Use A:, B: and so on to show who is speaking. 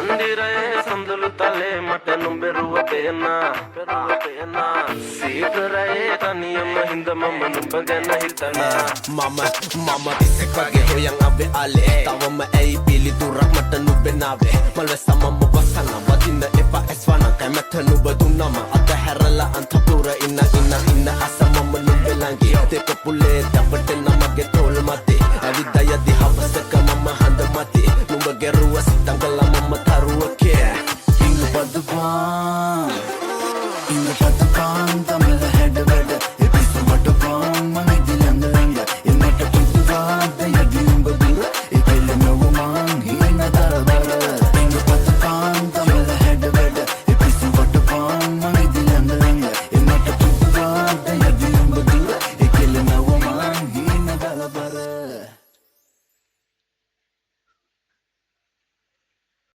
A: මන්දිරයේ සඳලු තලේ මට නුඹරුව පේනා සීතරයේ තනියම හින්ද මම නුඹ ගැන හිතනා
B: මම තිස්සෙක් වගේ හොයන් අවේ ආලේ තවම ඇයි පිළිතුරක් මට නුඹේ නාවේ මල්වැස්ස මම වසන වදින්න එපා ඇස්වන කැමැත්ත නුඹ දුන්නම අතහැරලා අන්තපුර ඉන්න අස මම නුඹේ ළඟේ දෙක පුලේ දපටෙන මගේ තෝල් මතේ ඇවිදයදි හවසක මම හඳ මතේ නුඹ ගැරුව සිතංගල